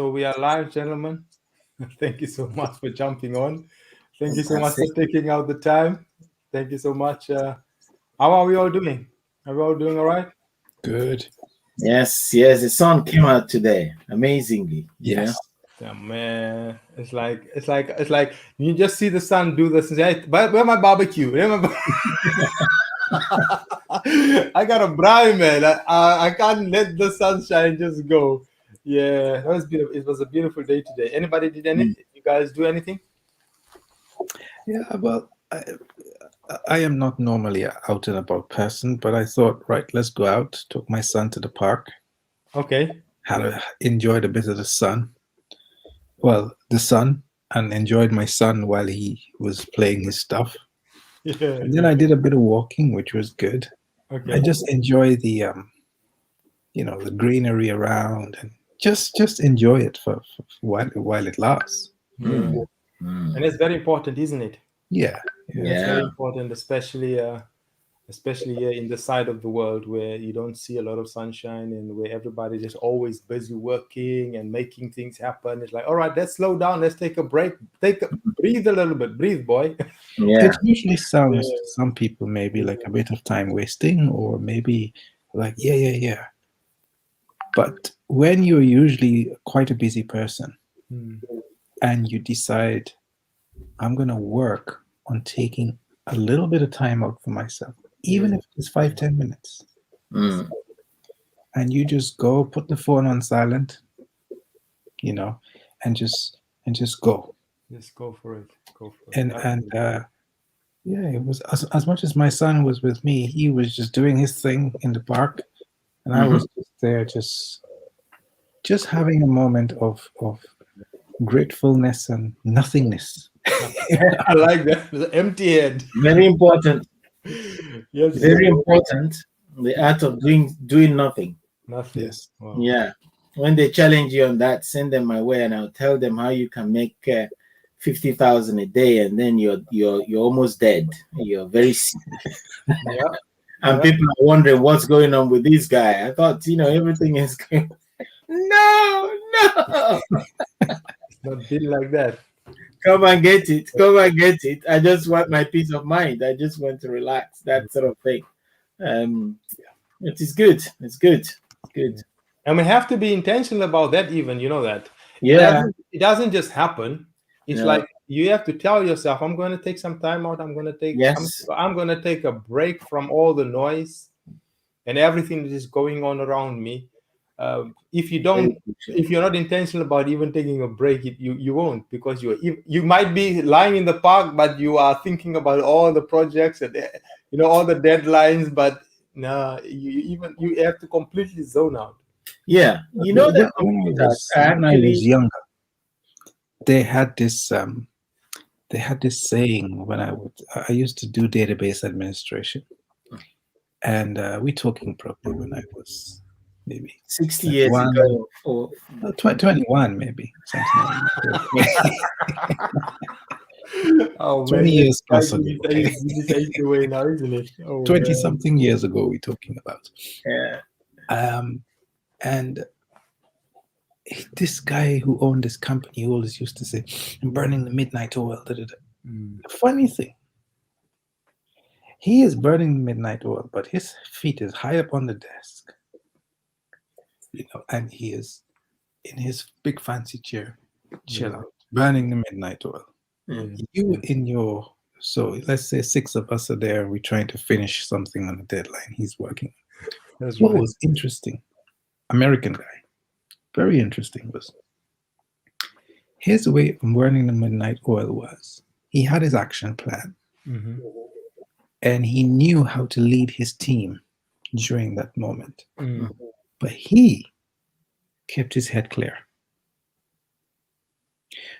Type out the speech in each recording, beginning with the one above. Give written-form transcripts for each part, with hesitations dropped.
So we are live, gentlemen. Thank you so much for jumping on. Thank you so much for Fantastic. taking out the time. Thank you so much. How are we all doing? Are we all doing all right? Good. Yes. The sun came out today, amazingly. Yes. Yeah, man. It's like you just see the sun do this and say, hey, where my barbecue? Where my I got a brine, man. I can't let the sunshine just go. Yeah, that was beautiful. It was a beautiful day today. Anybody did anything? You guys do anything? Yeah. Well, I am not normally an out and about person, but I thought, right, let's go out. Took my son to the park. Okay. Enjoyed a bit of the sun. Well, the sun, and enjoyed my son while he was playing his stuff. Yeah. And then I did a bit of walking, which was good. Okay. I just enjoy the, the greenery around, and just enjoy it for while it lasts. Yeah. And it's very important, isn't it? Yeah. It's very important, especially here in the side of the world where you don't see a lot of sunshine and where everybody's just always busy working and making things happen. It's like, all right, let's slow down, let's take a break, breathe a little bit, breathe, boy. Yeah. It usually sounds to some people maybe like a bit of time wasting, or maybe like yeah. But when you're usually quite a busy person and you decide, I'm going to work on taking a little bit of time out for myself, even if it's 5-10 minutes, and you just go put the phone on silent, and just go. Just go for it. And it was as much as my son was with me, he was just doing his thing in the park, and I was just there, just having a moment of gratefulness and nothingness. I like that. The empty head. Very important. Yes. Very important. The art of doing nothing. Nothing. Yes. Wow. Yeah. When they challenge you on that, send them my way, and I'll tell them how you can make 50,000 a day, and then you're almost dead. You're very sick. Yeah. And people are wondering what's going on with this guy. I thought, everything is going. No. It's not been like that. Come and get it. I just want my peace of mind. I just want to relax, that sort of thing. It is good. It's good. And we have to be intentional about that, even, you know that. Yeah. It doesn't just happen. It's No. like you have to tell yourself, I'm going to take some time out. I'm going to take a break from all the noise and everything that is going on around me. If you're not intentional about even taking a break, you won't, because you might be lying in the park, but you are thinking about all the projects and all the deadlines. But no, you have to completely zone out. Yeah, when I was younger, they had this saying when I used to do database administration, and we're talking probably when I was maybe 60 years ago, or 21 maybe, something like that. Oh, 20 years plus ago. This age away now, isn't it? 20 something years ago we're talking about. Yeah. And this guy who owned this company always used to say, I'm burning the midnight oil. The funny thing, he is burning the midnight oil, but his feet is high up on the desk, and he is in his big fancy chair, chill out, burning the midnight oil. So let's say 6 of us are there, we're trying to finish something on a deadline. He's working. What was interesting, American guy, very interesting, was his way of burning the midnight oil was he had his action plan, and he knew how to lead his team during that moment. But he kept his head clear.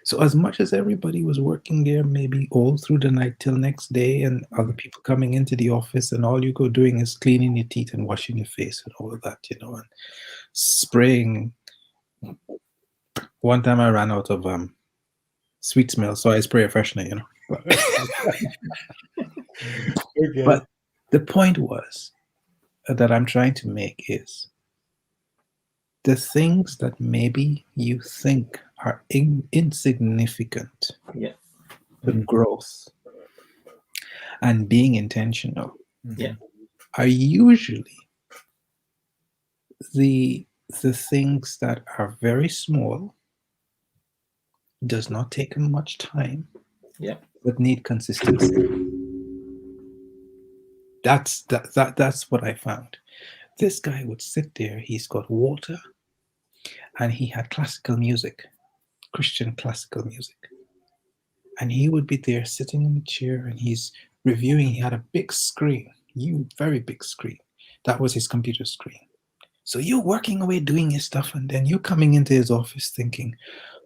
So as much as everybody was working there, maybe all through the night till next day, and other people coming into the office, and all you go doing is cleaning your teeth and washing your face and all of that, and spraying. One time I ran out of sweet smell, so I spray a freshener, Okay. But the point was that I'm trying to make is the things that maybe you think are insignificant to growth and being intentional are usually the things that are very small, does not take much time, but need consistency. That's what I found. This guy would sit there, he's got water, and he had classical music, Christian classical music. And he would be there sitting in the chair and he's reviewing. He had a big screen, very big screen. That was his computer screen. So you're working away doing your stuff, and then you're coming into his office thinking,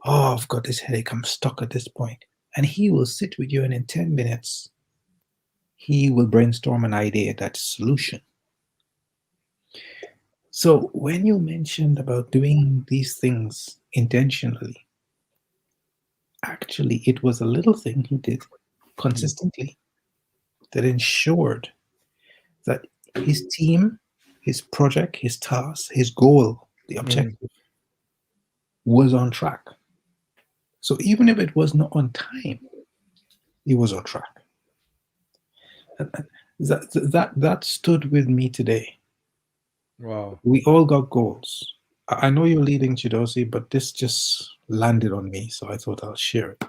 oh, I've got this headache, I'm stuck at this point. And he will sit with you, and in 10 minutes, he will brainstorm an idea, that solution. So when you mentioned about doing these things intentionally, actually, it was a little thing he did consistently that ensured that his team, his project, his task, his goal, the objective was on track. So even if it was not on time, it was on track. That stood with me today. Wow. We all got goals. I know you're leading, Chidozie, but this just landed on me, so I thought I'll share it.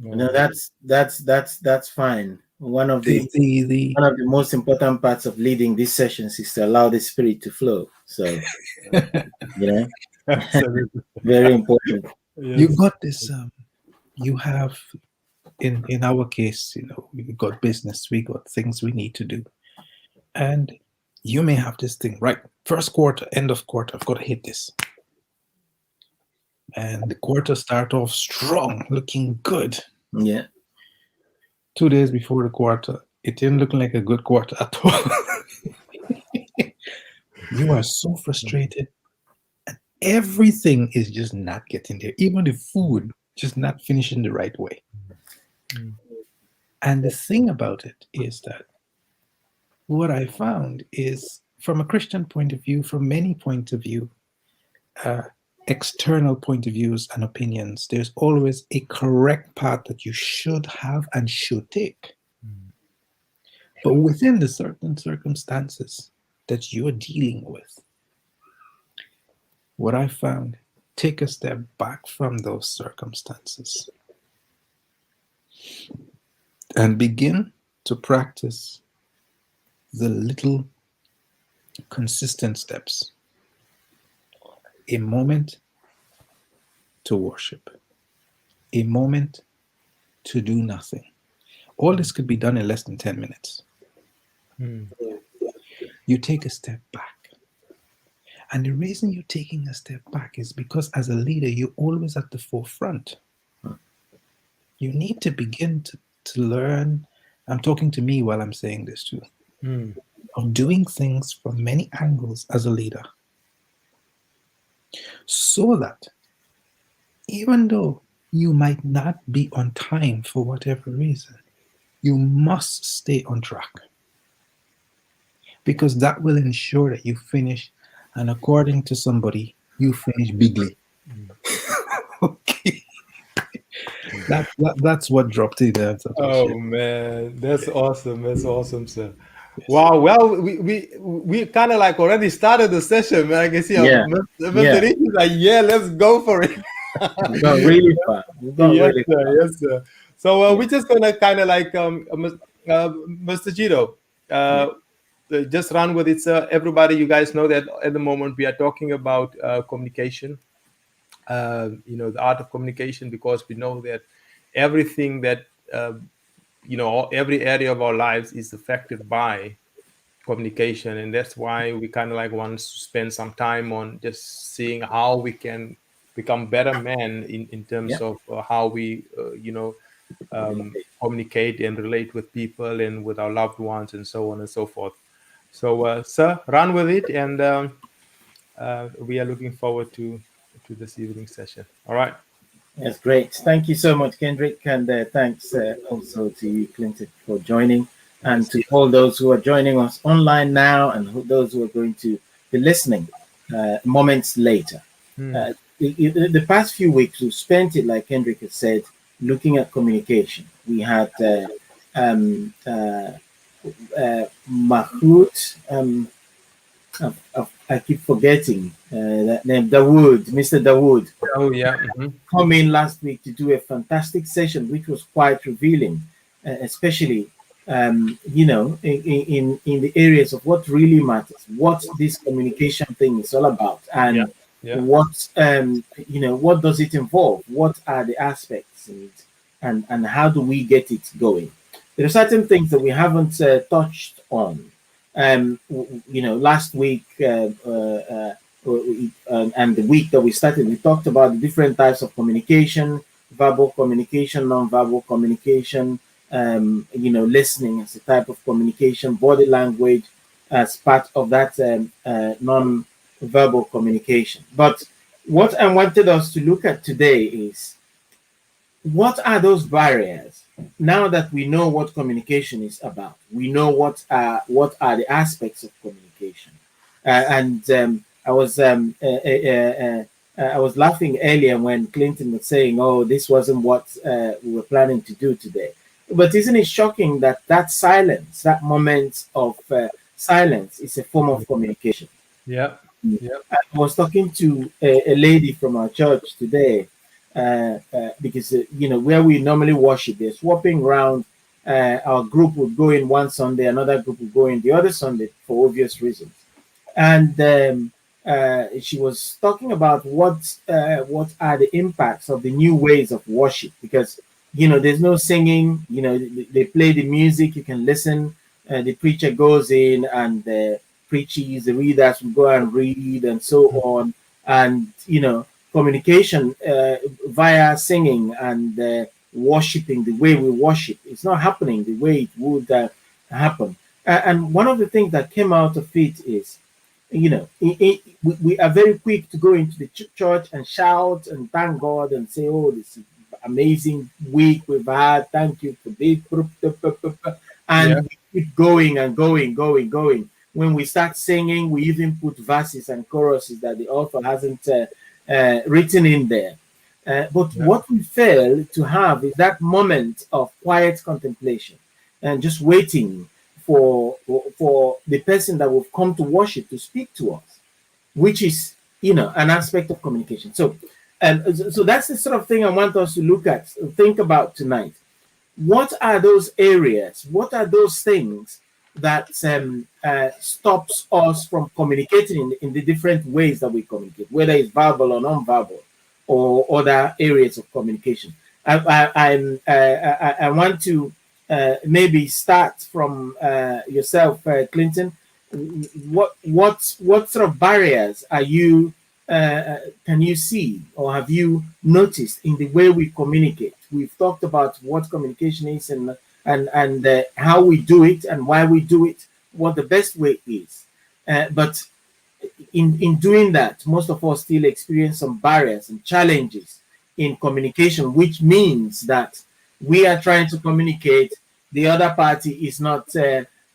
No, that's fine. One of the most important parts of leading these sessions is to allow the spirit to flow. So, very important. Yes. You got this. You have, in our case, we got business, we got things we need to do, and you may have this thing right. First quarter, end of quarter, I've got to hit this. And the quarter start off strong, looking good. Yeah. 2 days before the quarter, it didn't look like a good quarter at all. You are so frustrated, and everything is just not getting there. Even the food just not finishing the right way. And the thing about it is that what I found is, from a Christian point of view, from many points of view, external point of views and opinions, there's always a correct path that you should have and should take. But within the certain circumstances that you're dealing with, what I found, take a step back from those circumstances and begin to practice the little consistent steps. A moment to worship, a moment to do nothing. All this could be done in less than 10 minutes. You take a step back. And the reason you're taking a step back is because as a leader, you're always at the forefront. You need to begin to learn. I'm talking to me while I'm saying this too. Of doing things from many angles as a leader. So that even though you might not be on time for whatever reason, you must stay on track. Because that will ensure that you finish, and according to somebody, you finish bigly. Okay. That's what dropped in there. Oh man, that's awesome. That's awesome, sir. Yes. Wow. Well, we kind of like already started the session, man. I can see Mr. Rich is like, let's go for it. We've gone really far. Yes, sir. So we're just gonna kind of like Mr. Gito, just run with it, sir. Everybody, you guys know that at the moment we are talking about communication. The art of communication, because we know that everything that every area of our lives is affected by communication, and that's why we kind of like want to spend some time on just seeing how we can become better men in terms of how we communicate and relate with people and with our loved ones and so on and so forth. So sir, run with it, and we are looking forward to this evening session. All right. That's great. Thank you so much, Kendrick, and thanks also to you, Clinton, for joining, and to all those who are joining us online now, and those who are going to be listening. moments later. The past few weeks, we've spent it, like Hendrik has said, looking at communication. We had Mahmoud, I keep forgetting that name, Dawood, Mr. Dawood. Oh, yeah. Come in last week to do a fantastic session, which was quite revealing, especially you know, in the areas of what really matters, what this communication thing is all about, and what you know, what does it involve, what are the aspects, and how do we get it going. There are certain things that we haven't touched on. You know, last week and the week that we started, we talked about the different types of communication: verbal communication, non-verbal communication, you know, listening as a type of communication, body language as part of that non-verbal communication. But what I wanted us to look at today is, what are those barriers? Now that we know what communication is about, we know what are the aspects of communication. I was laughing earlier when Clinton was saying, "Oh, this wasn't what we were planning to do today." But isn't it shocking that that silence, that moment of silence, is a form of communication? Yeah. I was talking to a lady from our church today. Because you know, where we normally worship, they're swapping around. Our group would go in one Sunday, another group would go in the other Sunday for obvious reasons. And she was talking about what are the impacts of the new ways of worship, because you know, there's no singing. You know, they play the music, you can listen. The preacher goes in and preaches. The readers will go and read, and so on. And you know, communication via singing and worshiping the way we worship, it's not happening the way it would happen. And one of the things that came out of it is, you know, we are very quick to go into the church and shout and thank God and say, "Oh, this is amazing week we've had. Thank you for this." And we keep going and going. When we start singing, we even put verses and choruses that the author hasn't written in there. But what we fail to have is that moment of quiet contemplation and just waiting for the person that will come to worship to speak to us, which is, you know, an aspect of communication. So that's the sort of thing I want us to look at, think about tonight. What are those areas? What are those things that stops us from communicating in the different ways that we communicate, whether it's verbal or non-verbal, or other areas of communication? I want to maybe start from yourself, Clinton. What sort of barriers are you can you see or have you noticed in the way we communicate? We've talked about what communication is and how we do it and why we do it, what the best way is. But in doing that, most of us still experience some barriers and challenges in communication, which means that we are trying to communicate, the other party is not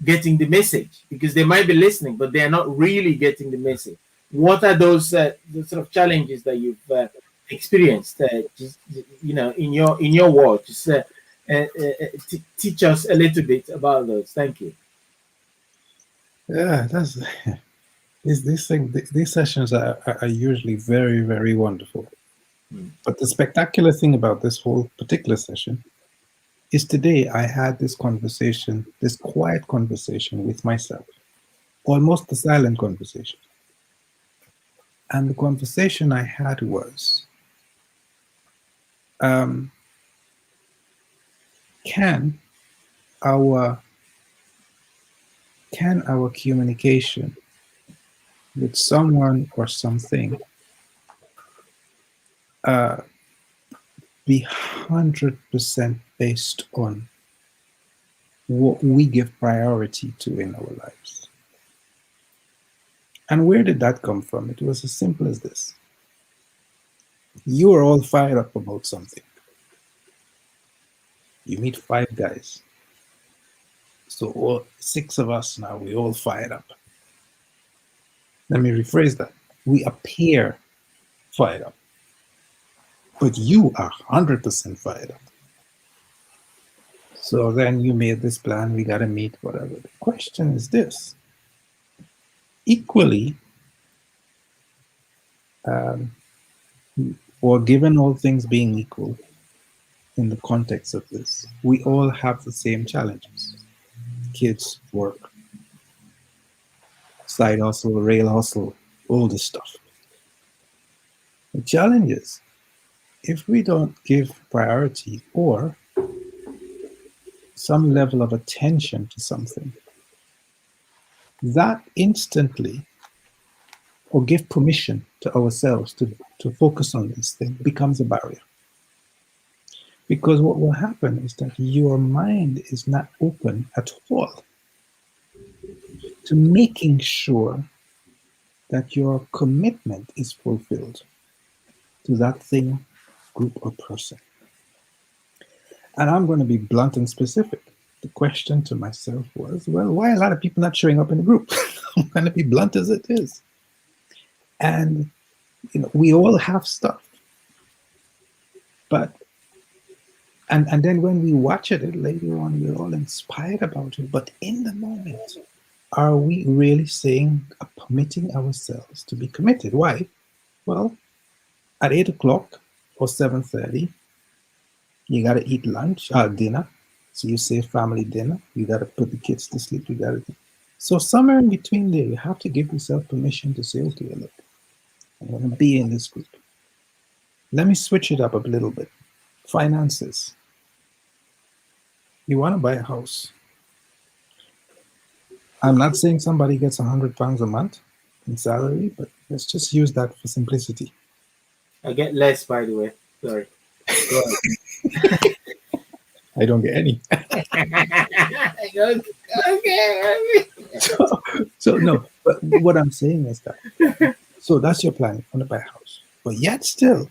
getting the message, because they might be listening, but they are not really getting the message. What are those the sort of challenges that you've experienced? Just, you know, in your world, just teach us a little bit about those. Thank you. Yeah, that's these sessions are usually very, very wonderful. But the spectacular thing about this whole particular session is today I had this conversation, this quiet conversation with myself, almost a silent conversation. And the conversation I had was, can our communication with someone or something be 100% based on what we give priority to in our lives? And where did that come from? It was as simple as this. You are all fired up about something. You meet 5 guys. So all 6 of us now, we all fired up. Let me rephrase that. We appear fired up, but you are 100% fired up. So then you made this plan, we got to meet, whatever. The question is this. Equally, or given all things being equal, in the context of this, we all have the same challenges. Kids, work, side hustle, rail hustle, all this stuff. The challenge is, if we don't give priority or some level of attention to something, that instantly, or give permission to ourselves to focus on this thing, becomes a barrier. Because what will happen is that your mind is not open at all to making sure that your commitment is fulfilled to that thing, group, or person. And I'm going to be blunt and specific. The question to myself was, well, why are a lot of people not showing up in the group? I'm going to be blunt as it is. And we all have stuff. But and then when we watch it later on, we're all inspired about it. But in the moment, are we really saying, permitting ourselves to be committed? Why? Well, at 8 o'clock or 7:30, you got to eat lunch, dinner. So you say family dinner. You got to put the kids to sleep. You got to. So somewhere in between there, you have to give yourself permission to say, okay, look, I'm going to be in this group. Let me switch it up a little bit. Finances. You want to buy a house. I'm not saying somebody gets £100 a month in salary, but let's just use that for simplicity. I get less, by the way. Sorry. I don't get any. Okay. So no, but what I'm saying is that, so that's your plan, you want to buy a house. But yet still,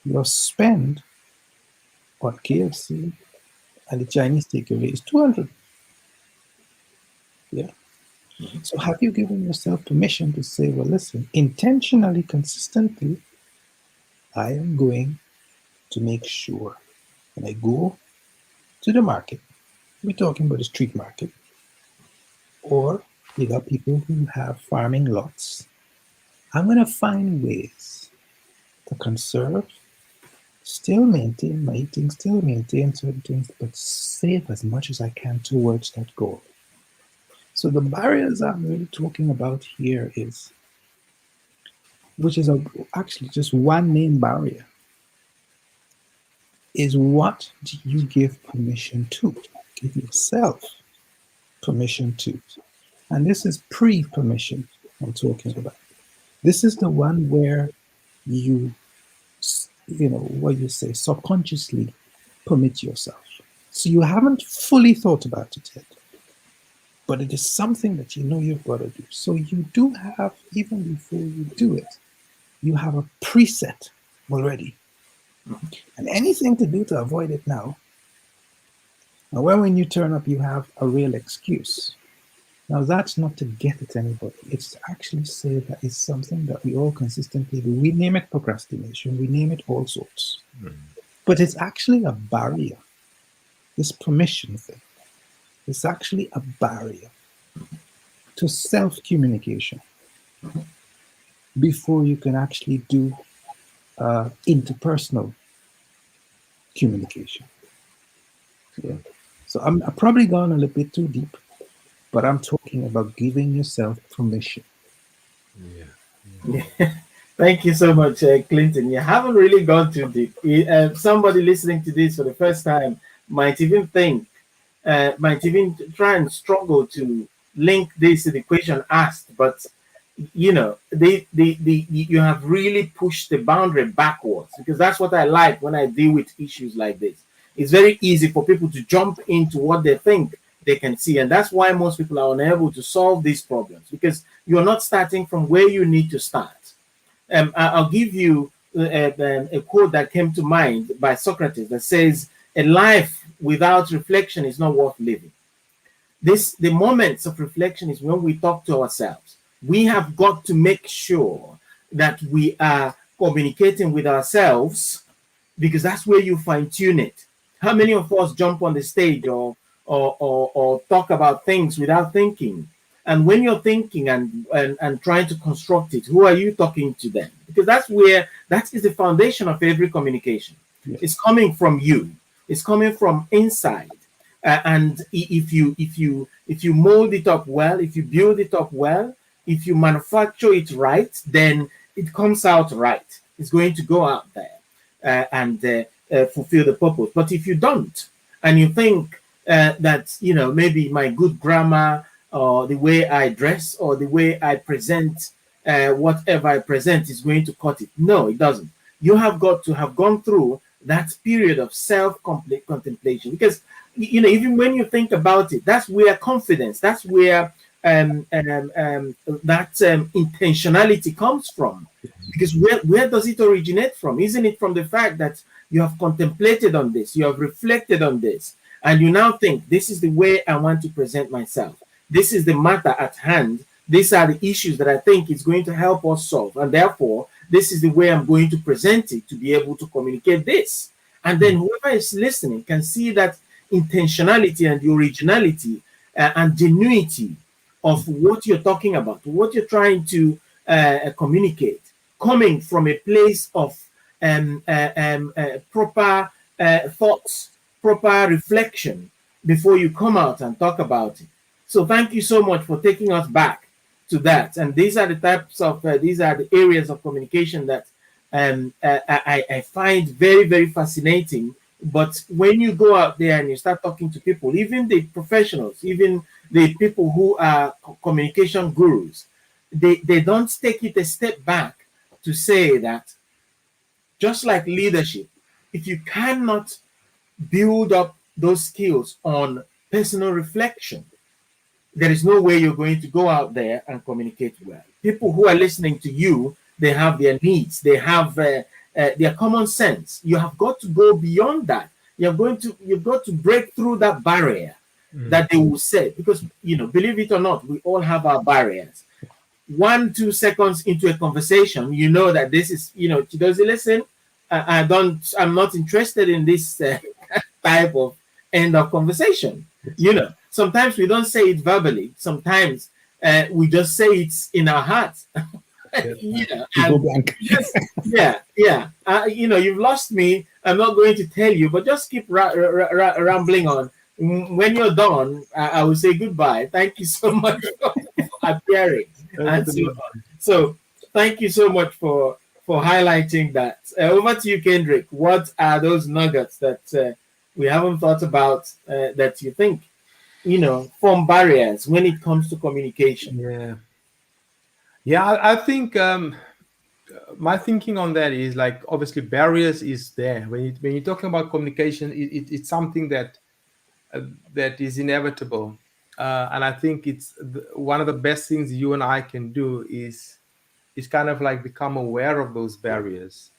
your spend on KFC and the Chinese takeaway is 200. Yeah. So have you given yourself permission to say, well, listen, intentionally, consistently, I am going to make sure when I go to the market, we're talking about the street market, or you got people who have farming lots, I'm going to find ways to conserve, still maintain my eating, still maintain certain things, but save as much as I can towards that goal. So the barriers I'm really talking about here is, which is actually just one main barrier, is what do you give permission to? Give yourself permission to. And this is pre-permission I'm talking about. This is the one where you what you say, subconsciously permit yourself. So you haven't fully thought about it yet, but it is something that you've got to do. So you do have, even before you do it, you have a preset already. And anything to do to avoid it now, and when you turn up, you have a real excuse. Now, that's not to get at anybody. It's to actually say that it's something that we all consistently do. We name it procrastination. We name it all sorts. But it's actually a barrier. This permission thing. It's actually a barrier to self-communication before you can actually do interpersonal communication. Yeah. So I'm probably gone a little bit too deep, but I'm talking about giving yourself permission. Yeah. Thank you so much, Clinton. You haven't really gone too deep. Somebody listening to this for the first time might even try and struggle to link this to the question asked, but you have really pushed the boundary backwards, because that's what I like when I deal with issues like this. It's very easy for people to jump into what they think they can see, and that's why most people are unable to solve these problems, because you're not starting from where you need to start. I'll give you a quote that came to mind by Socrates that says, "A life without reflection is not worth living." The moments of reflection is when we talk to ourselves. We have got to make sure that we are communicating with ourselves, because that's where you fine tune it. How many of us jump on the stage or talk about things without thinking? And when you're thinking and trying to construct it, who are you talking to then? Because that is the foundation of every communication. Yes. It's coming from you. It's coming from inside. And if you mold it up well, if you build it up well, if you manufacture it right, then it comes out right. It's going to go out there and fulfill the purpose. But if you don't, and you think that, you know, maybe my good grammar or the way I dress or the way I present whatever I present is going to cut it. No, it doesn't. You have got to have gone through that period of self-contemplation, because, you know, even when you think about it, that's where confidence, that's where intentionality comes from. Because where does it originate from? Isn't it from the fact that you have contemplated on this, you have reflected on this, and you now think, this is the way I want to present myself. This is the matter at hand. These are the issues that I think is going to help us solve. And therefore, this is the way I'm going to present it to be able to communicate this. And then whoever is listening can see that intentionality and the originality and genuinity of what you're talking about, what you're trying to communicate, coming from a place of proper thoughts, proper reflection before you come out and talk about it. So thank you so much for taking us back to that. And these are the types of, these are the areas of communication that I find very, very fascinating. But when you go out there and you start talking to people, even the professionals, even the people who are communication gurus, they don't take it a step back to say that, just like leadership, if you cannot build up those skills on personal reflection, there is no way you're going to go out there and communicate well. People who are listening to you, they have their needs, they have their common sense. You have got to go beyond that. You've got to break through that barrier that they will say, because, you know, believe it or not, we all have our barriers. 1-2 seconds into a conversation, you know that this is, you know, does he listen? I'm not interested in this type of end of conversation. You know, sometimes we don't say it verbally. Sometimes we just say it's in our hearts. You know, you know, you've lost me. I'm not going to tell you, but just keep rambling on. When you're done, I will say goodbye. Thank you so much for appearing. And so thank you so much for highlighting that. Over to you, Kendrick. What are those nuggets that we haven't thought about that you think, you know, form barriers when it comes to communication? I think my thinking on that is, like, obviously barriers is there. When you're talking about communication, it's something that is inevitable. And I think it's one of the best things you and I can do is kind of like become aware of those barriers.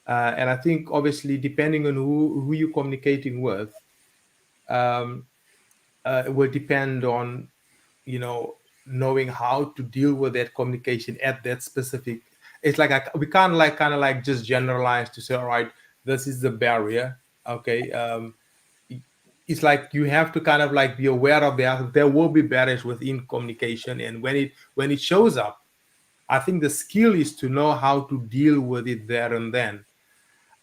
And I think obviously depending on who you're communicating with, it will depend on, you know, knowing how to deal with that communication at that specific. It's like we can't kind of like just generalize to say, all right, this is the barrier. Okay. It's like you have to kind of like be aware of that. There will be barriers within communication, and when it shows up, I think the skill is to know how to deal with it there and then.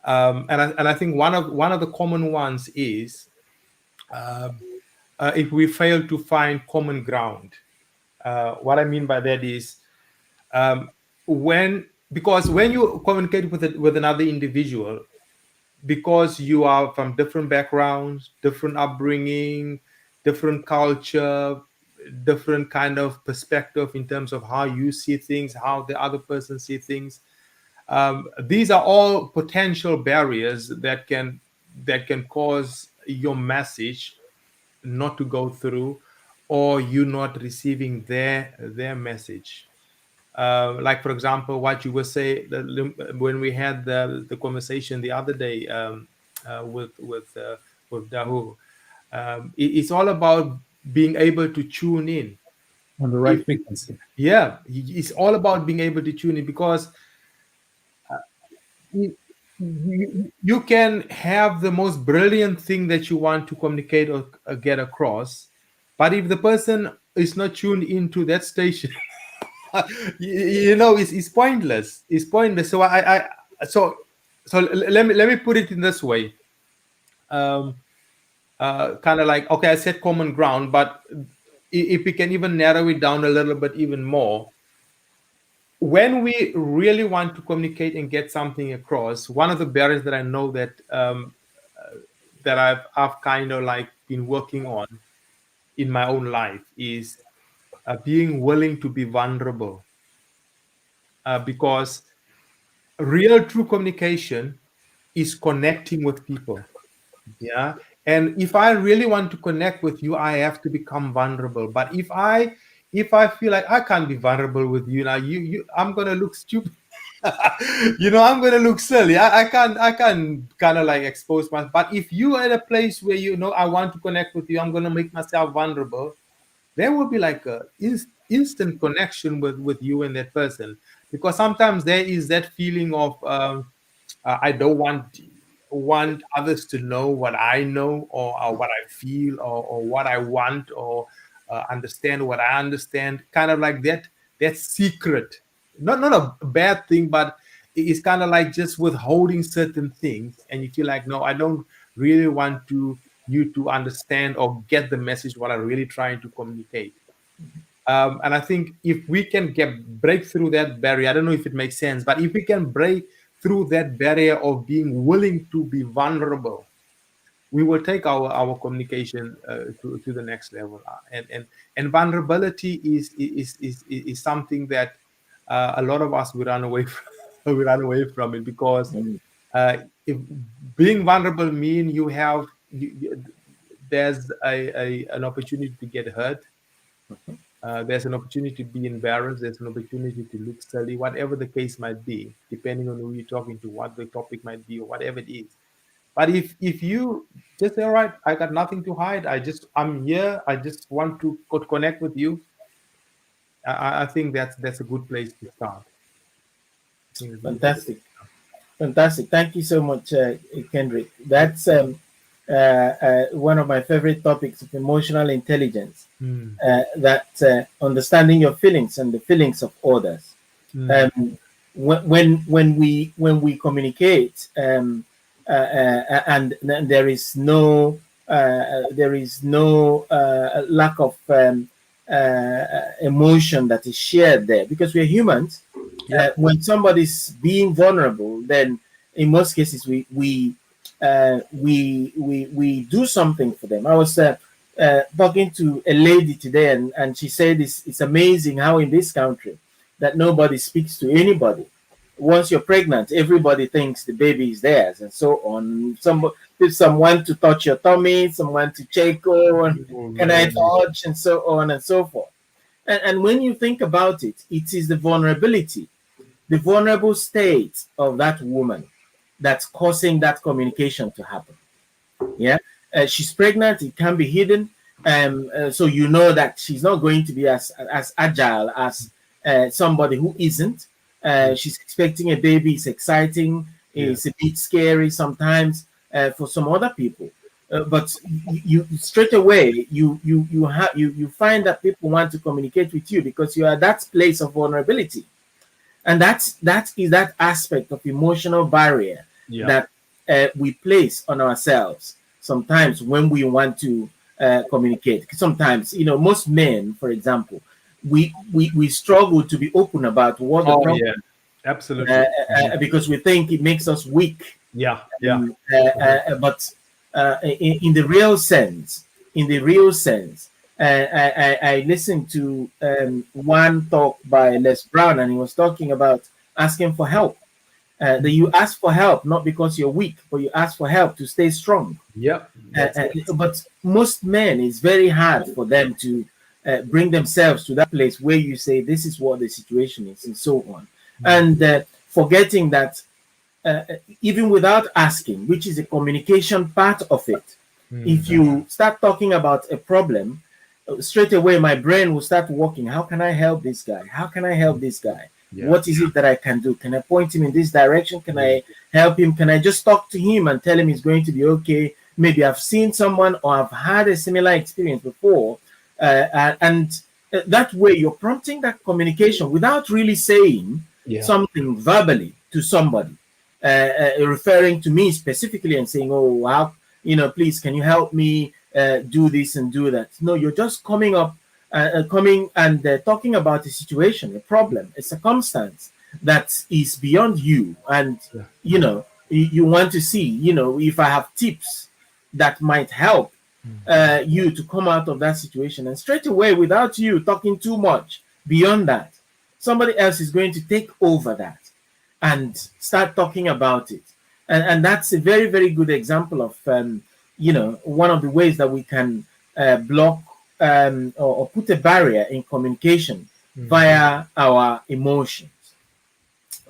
And I think one of the common ones is if we fail to find common ground. What I mean by that is because when you communicate with another individual, because you are from different backgrounds, different upbringing, different culture, different kind of perspective in terms of how you see things, how the other person see things. These are all potential barriers that can cause your message not to go through, or you not receiving their message. Like, for example, what you were saying when we had the conversation the other day with Dahu. It's all about being able to tune in. on the right frequency. Yeah, it's all about being able to tune in, because you can have the most brilliant thing that you want to communicate or get across, but if the person is not tuned into that station, it's pointless. It's pointless. So let me put it in this way. Kind of like, okay, I said common ground, but if we can even narrow it down a little bit even more, when we really want to communicate and get something across, one of the barriers that I know that that I've kind of like been working on in my own life is being willing to be vulnerable, because real true communication is connecting with people. Yeah. And if I really want to connect with you, I have to become vulnerable. But if I feel like I can't be vulnerable with you now, I'm gonna look stupid. I'm gonna look silly. I can't kind of like expose myself. But if you are at a place where I want to connect with you, I'm gonna make myself vulnerable. There will be like a instant connection with you and that person, because sometimes there is that feeling of I don't want others to know what I know, or what I feel, or what I want, or understand what I understand. Kind of like that secret. Not a bad thing, but it's kind of like just withholding certain things, and you feel like, no, I don't really want you to understand or get the message what I'm really trying to communicate. And I think if we can break through that barrier, I don't know if it makes sense, but if we can break through that barrier of being willing to be vulnerable, we will take our communication to the next level. And vulnerability is something that a lot of us will run away from. We run away from it, because if being vulnerable means there's an opportunity to get hurt. There's an opportunity to be embarrassed. There's an opportunity to look silly, whatever the case might be, depending on who you're talking to, what the topic might be, or whatever it is. But if you just say, all right, I got nothing to hide, I'm here, I just want to connect with you, I think that's a good place to start. Fantastic. Thank you so much, Kendrick. That's one of my favorite topics of emotional intelligence. That understanding your feelings and the feelings of others. When we communicate, and there is no lack of emotion that is shared there, because we're humans. When somebody's being vulnerable, then in most cases we do something for them. I was talking to a lady today, and she said it's amazing how in this country that nobody speaks to anybody. Once you're pregnant, everybody thinks the baby is theirs, and so on. Someone to touch your tummy, someone to check on, can I touch, and so on and so forth. And when you think about it, it is the vulnerability, the vulnerable state of that woman that's causing that communication to happen. Yeah, she's pregnant, it can be hidden, so you know that she's not going to be as agile as somebody who isn't. She's expecting a baby. It's exciting. It's a bit scary sometimes for some other people, but you straight away you find that people want to communicate with you because you are at that place of vulnerability, and that is that aspect of emotional barrier that we place on ourselves sometimes when we want to communicate. Sometimes, most men, for example, we struggle to be open about what the problem is. Absolutely. Because we think it makes us weak. But in the real sense, I listened to one talk by Les Brown, and he was talking about asking for help. That you ask for help not because you're weak, but you ask for help to stay strong. But most men, it's very hard for them to bring themselves to that place where you say, this is what the situation is, and so on. And forgetting that even without asking, which is a communication part of it, if you start talking about a problem, straight away my brain will start working. How can I help this guy? How can I help this guy? Yeah. What is it that I can do? Can I point him in this direction? Can I help him? Can I just talk to him and tell him he's going to be okay? Maybe I've seen someone or I've had a similar experience before. And that way you're prompting that communication without really saying something verbally to somebody, referring to me specifically and saying, oh, how, please, can you help me do this and do that? No, you're just coming and talking about a situation, a problem, a circumstance that is beyond you. And, you want to see, if I have tips that might help you to come out of that situation. And straight away, without you talking too much beyond that, somebody else is going to take over that and start talking about it. And that's a very, very good example of, one of the ways that we can block or put a barrier in communication via our emotions.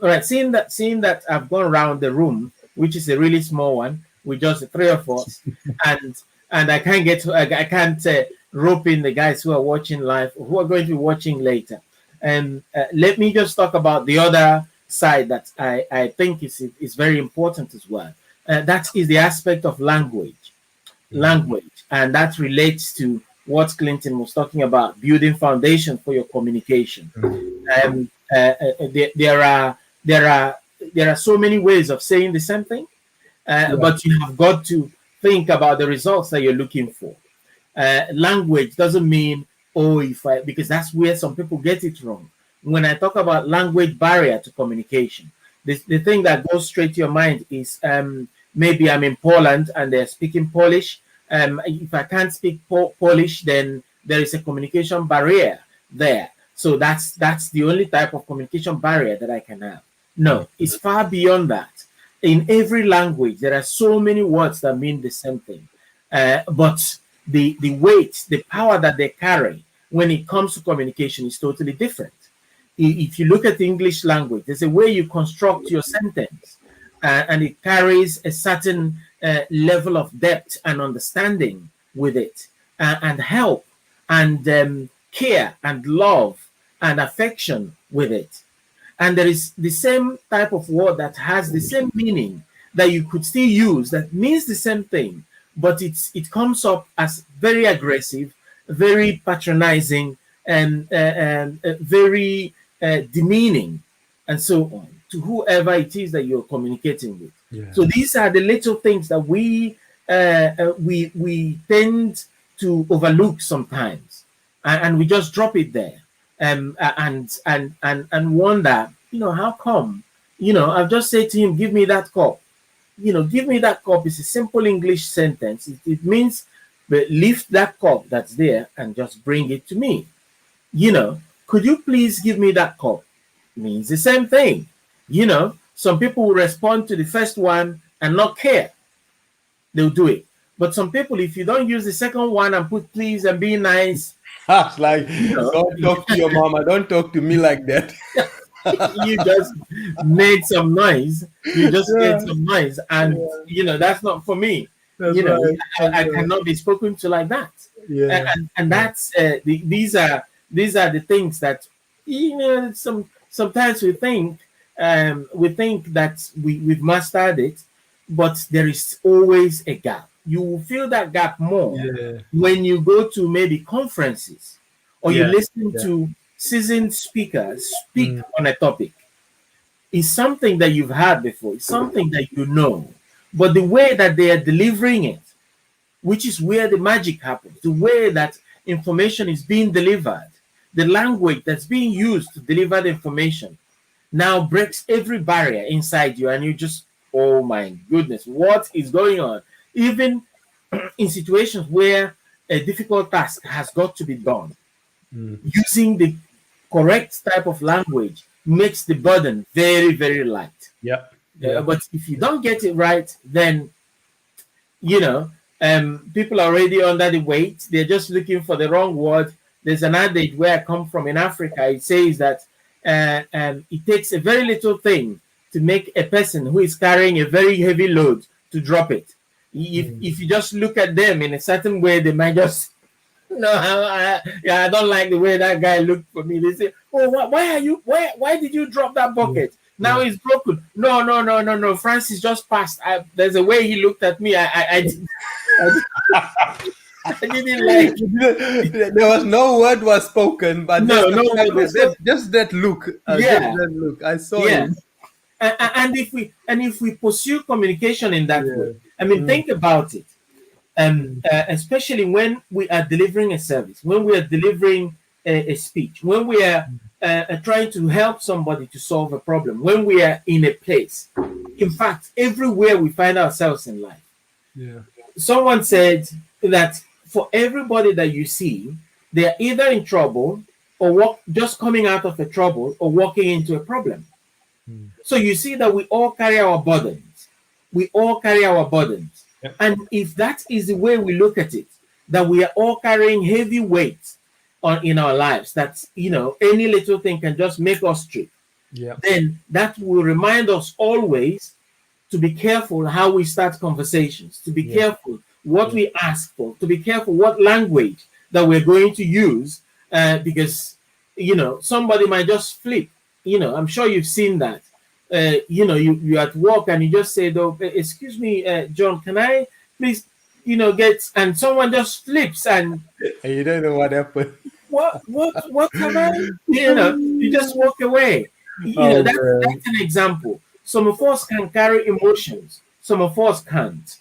All right, seeing that I've gone around the room, which is a really small one, with just the three of us, and I can't rope in the guys who are watching live, who are going to be watching later. And let me just talk about the other side that I think is very important as well. That is the aspect of language, and that relates to what Clinton was talking about, building foundation for your communication. There are so many ways of saying the same thing, but you have got to think about the results that you're looking for. Language doesn't mean, because that's where some people get it wrong. When I talk about language barrier to communication, the thing that goes straight to your mind is maybe I'm in Poland and they're speaking Polish. If I can't speak Polish, then there is a communication barrier there. So that's the only type of communication barrier that I can have. No, it's far beyond that. In every language, there are so many words that mean the same thing. But the weight, the power that they carry when it comes to communication is totally different. If you look at the English language, there's a way you construct your sentence, and it carries a certain level of depth and understanding with it, and help, and care, and love, and affection with it. And there is the same type of word that has the same meaning that you could still use, that means the same thing, but it comes up as very aggressive, very patronizing, and very demeaning, and so on, to whoever it is that you're communicating with. Yeah. So these are the little things that we tend to overlook sometimes, and we just drop it there. And wonder, how come? I've just said to him, give me that cup. Give me that cup is a simple English sentence. It means, but lift that cup that's there and just bring it to me. Could you please give me that cup? Means the same thing. Some people will respond to the first one and not care. They'll do it. But some people, if you don't use the second one and put please and be nice, like, don't talk to your mama, don't talk to me like that. You just made some noise. And that's not for me. Right. I cannot be spoken to like that. Yeah. And that's these are the things that sometimes we think that we've mastered it, but there is always a gap. You will feel that gap more when you go to maybe conferences or you listen to seasoned speakers speak on a topic. It's something that you've heard before. It's something that you know. But the way that they are delivering it, which is where the magic happens, the way that information is being delivered, the language that's being used to deliver the information now breaks every barrier inside you, and you just, oh my goodness, what is going on? Even in situations where a difficult task has got to be done, using the correct type of language makes the burden very, very light. But if you don't get it right, then people are already under the weight. They're just looking for the wrong word. There's an adage where I come from in Africa. It says that it takes a very little thing to make a person who is carrying a very heavy load to drop it. If you just look at them in a certain way, they might just No, I don't like the way that guy looked for me. They say, "Oh, why did you drop that bucket? Now it's broken." No. Francis just passed. There's a way he looked at me. I didn't like it. There was no word was spoken, but No, just that look. Yeah. Just that look. I saw Yeah. it. And if we pursue communication in that way, I mean, think about it. Especially when we are delivering a service, when we are delivering a speech, when we are trying to help somebody to solve a problem, when we are in a place. In fact, everywhere we find ourselves in life. Yeah. Someone said that for everybody that you see, they are either in trouble or just coming out of a trouble or walking into a problem. So you see that we all carry our burdens. We all carry our burdens. Yep. And if that is the way we look at it, that we are all carrying heavy weights in our lives, that, any little thing can just make us trip. Yeah. Then that will remind us always to be careful how we start conversations, to be careful what we ask for, to be careful what language that we're going to use, because, somebody might just flip. I'm sure you've seen that. You're at work and you just say, "Oh, excuse me, John, can I please, get," and someone just flips and you don't know what happened. What can I? You just walk away. That's an example. Some of us can carry emotions. Some of us can't.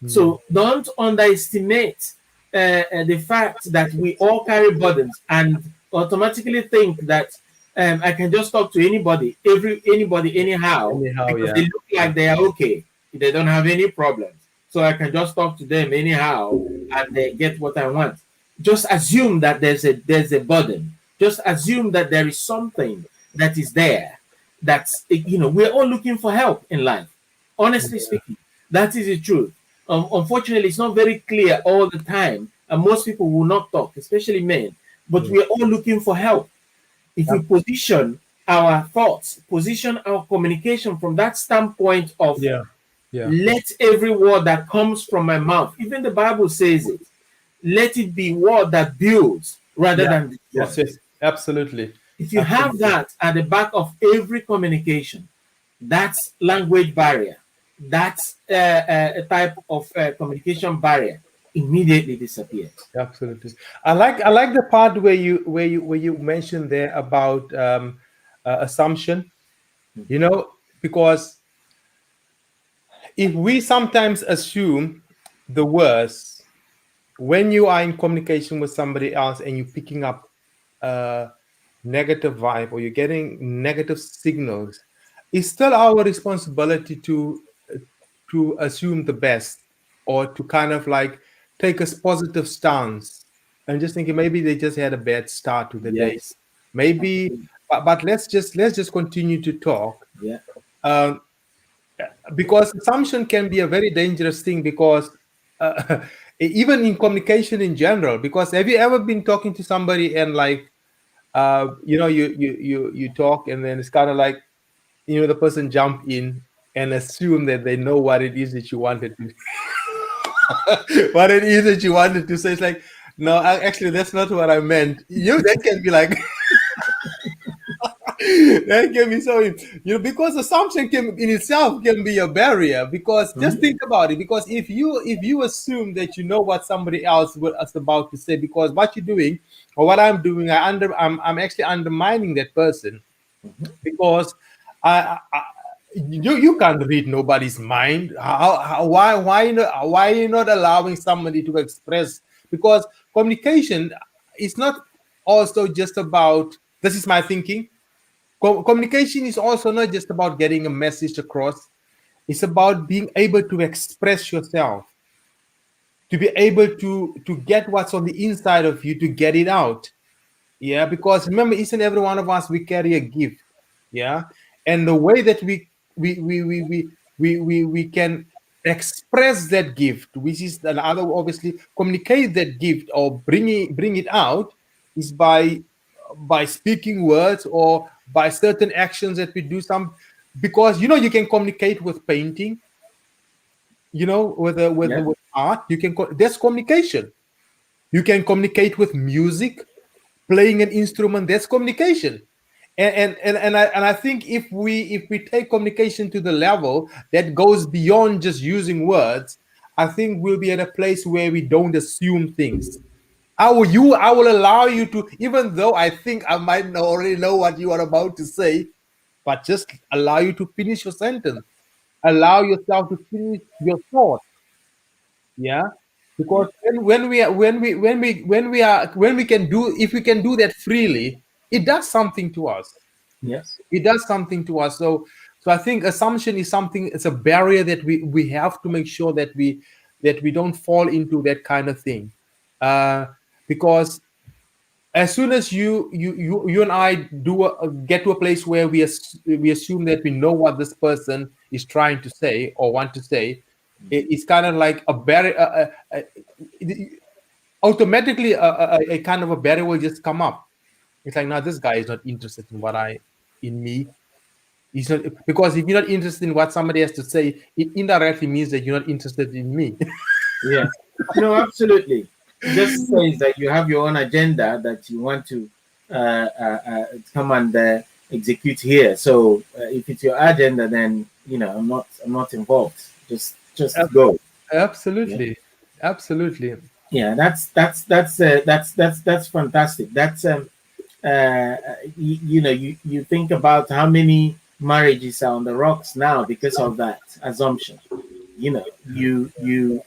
So don't underestimate the fact that we all carry burdens and automatically think that I can just talk to anybody, anyhow, because they look like they are okay. They don't have any problems. So I can just talk to them anyhow and they get what I want. Just assume that there's a burden. Just assume that there is something that is there. That's, we're all looking for help in life. Honestly speaking, that is the truth. Unfortunately, it's not very clear all the time, and most people will not talk, especially men. But we're all looking for help. If we position our thoughts, position our communication from that standpoint of let every word that comes from my mouth, even the Bible says it, let it be word that builds rather than destroys. Yes, absolutely. If you have that at the back of every communication, that's language barrier. That's a type of communication barrier. Immediately disappears. Absolutely. I like the part where you mentioned there about assumption. Because if we sometimes assume the worst when you are in communication with somebody else and you're picking up negative vibe or you're getting negative signals, it's still our responsibility to assume the best, or to kind of like take a positive stance and just thinking maybe they just had a bad start to the day. Maybe, but let's just continue to talk. Because assumption can be a very dangerous thing, because even in communication in general, because have you ever been talking to somebody and like you talk and then it's kind of like the person jump in and assume that they know what it is that you wanted to what it is that you wanted to say. It's like, no, actually that's not what I meant. That can be like that can be so, because assumption in itself can be a barrier, because just think about it, because if you assume that you know what somebody else was about to say, because what you're doing or what I'm doing, I'm actually undermining that person, because you can't read nobody's mind. Why you not allowing somebody to express? Because communication is not also just about, this is my thinking, communication is also not just about getting a message across. It's about being able to express yourself, to be able to get what's on the inside of you, to get it out. Because remember, each and every one of us, we carry a gift. And the way that we can express that gift, which is another, obviously communicate that gift or bring it out, is by speaking words or by certain actions that we do. Because you can communicate with painting, with art. That's communication. You can communicate with music, playing an instrument. That's communication. And I think if we take communication to the level that goes beyond just using words, I think we'll be at a place where we don't assume things. I will allow you to, even though I think I might already know what you are about to say, but just allow you to finish your sentence. Allow yourself to finish your thought. Yeah, because when we can do, if we can do that freely, it does something to us. Yes, it does something to us. So I think assumption is something, it's a barrier that we have to make sure that we don't fall into that kind of thing, because as soon as you and I get to a place where we assume that we know what this person is trying to say or want to say, it's kind of like a barrier. Automatically, a kind of a barrier will just come up. It's like, no, this guy is not interested in me. He's not, because if you're not interested in what somebody has to say, it indirectly means that you're not interested in me. Yeah, no, absolutely. It just says that you have your own agenda that you want to come and execute here. So if it's your agenda, then I'm not involved. Just go. Absolutely, yeah. Absolutely. Yeah, that's fantastic. That's you think about how many marriages are on the rocks now because of that assumption. You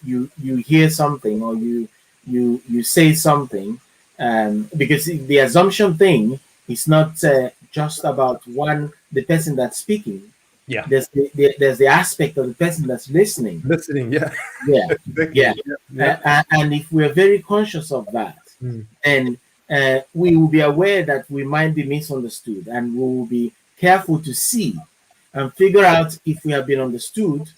hear something, or you say something, because the assumption thing is not just about the person that's speaking. Yeah, there's the aspect of the person that's listening. Yeah. Yeah. And if we're very conscious of that, then we will be aware that we might be misunderstood, and we will be careful to see and figure out if we have been understood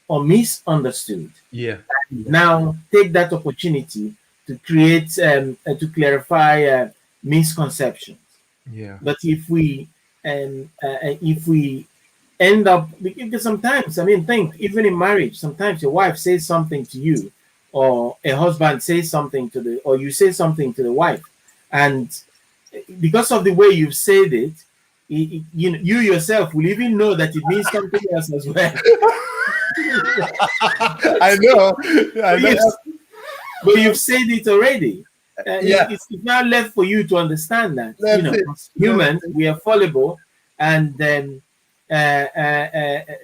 or misunderstood. Yeah. And now take that opportunity to create to clarify misconceptions. Yeah. But if we end up, because sometimes, think even in marriage, sometimes your wife says something to you, or a husband says something or you say something to the wife, and because of the way you've said it, you yourself will even know that it means something else as well. I know. But you've said it already. It's now left for you to understand that. Humans, we are fallible, and then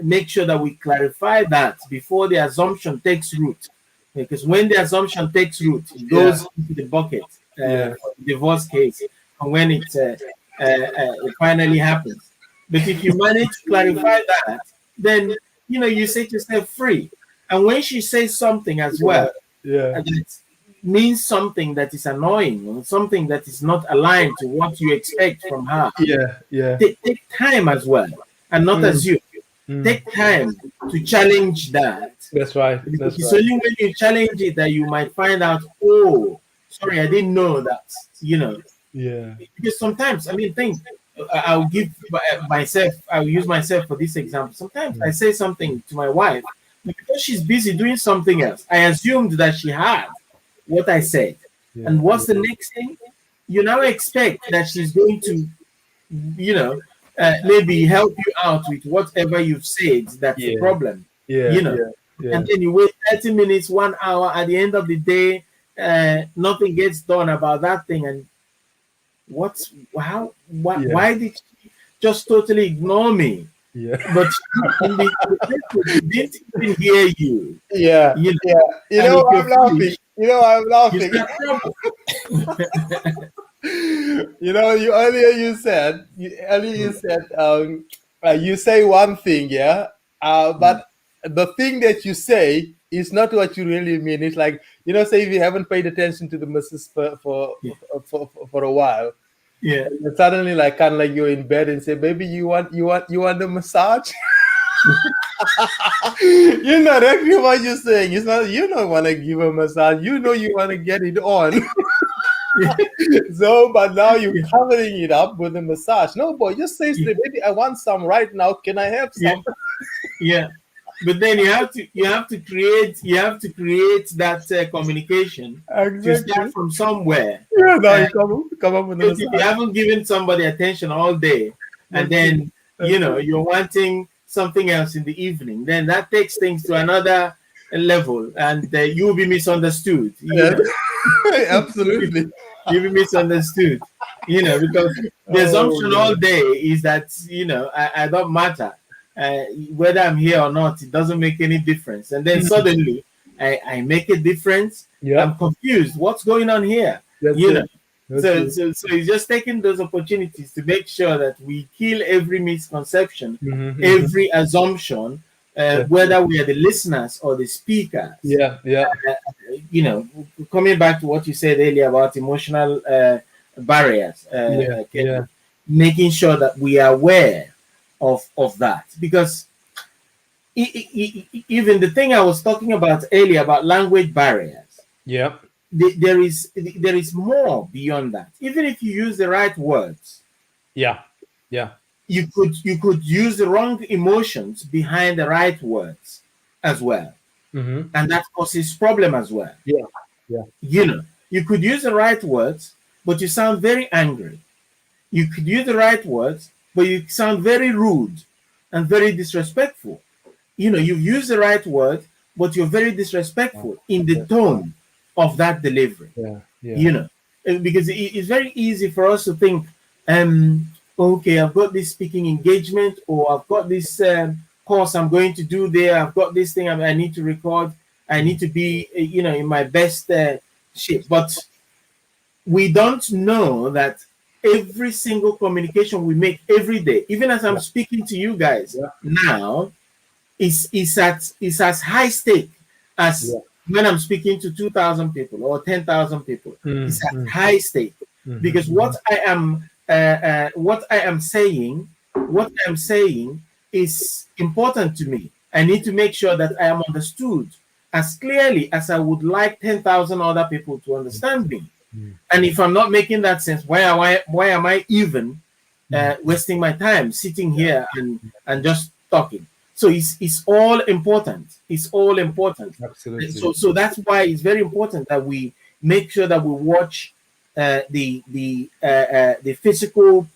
make sure that we clarify that before the assumption takes root. Because when the assumption takes root, it goes into the bucket, divorce case, and when it finally happens. But if you manage to clarify that, then you set yourself free. And when she says something as well, that means something that is annoying, or something that is not aligned to what you expect from her. Take time as well, and not assume. Take time to challenge that. That's right. It's only when you challenge it that you might find out, oh, sorry, I didn't know that. Because sometimes, think, I'll use myself for this example. Sometimes I say something to my wife, because she's busy doing something else, I assumed that she had what I said. And what's the next thing? You now expect that she's going to, maybe help you out with whatever you've said. That's the problem. And then you wait 30 minutes, 1 hour. At the end of the day, nothing gets done about that thing. And why did she just totally ignore me? But she didn't even hear you. I'm laughing. I'm laughing. You said you say one thing, but the thing that you say is not what you really mean. It's like, say if you haven't paid attention to the missus for a while, and suddenly kind of like you're in bed and say, baby, you want a massage? You know exactly what you're saying. It's not, you don't want to give a massage, you want to get it on. So, but now you're covering it up with a massage. No, boy, just say, baby, I want some right now. Can I have some? but then you have to create that communication to start from somewhere. Yeah, no, come up with if you haven't given somebody attention all day, and then you're wanting something else in the evening, then that takes things to another level, and you'll be misunderstood. Absolutely. You'll be misunderstood. Because the assumption all day is that I don't matter. Whether I'm here or not, it doesn't make any difference. And then suddenly I make a difference. Yeah. I'm confused. What's going on here? So it's just taking those opportunities to make sure that we kill every misconception, every assumption, whether we are the listeners or the speakers. Coming back to what you said earlier about emotional barriers, making sure that we are aware of that, because even the thing I was talking about earlier about language barriers, there is more beyond that. Even if you use the right words, you could use the wrong emotions behind the right words as well, and that causes problem as well. You could use the right words, but you sound very angry. You could use the right words, but you sound very rude and very disrespectful. You've used the right word, but you're very disrespectful in the tone of that delivery. Because it's very easy for us to think, okay, I've got this speaking engagement, or I've got this course I'm going to do there. I've got this thing I need to record. I need to be, in my best shape. But we don't know that every single communication we make every day, even as I'm speaking to you guys now, is as high stake as when I'm speaking to 2,000 people or 10,000 people. It's at high stake, because what I am saying is important to me. I need to make sure that I am understood as clearly as I would like 10,000 other people to understand me. And if I'm not making that sense, why am I even wasting my time sitting here and just talking? So it's all important. It's all important. Absolutely. So that's why it's very important that we make sure that we watch the physical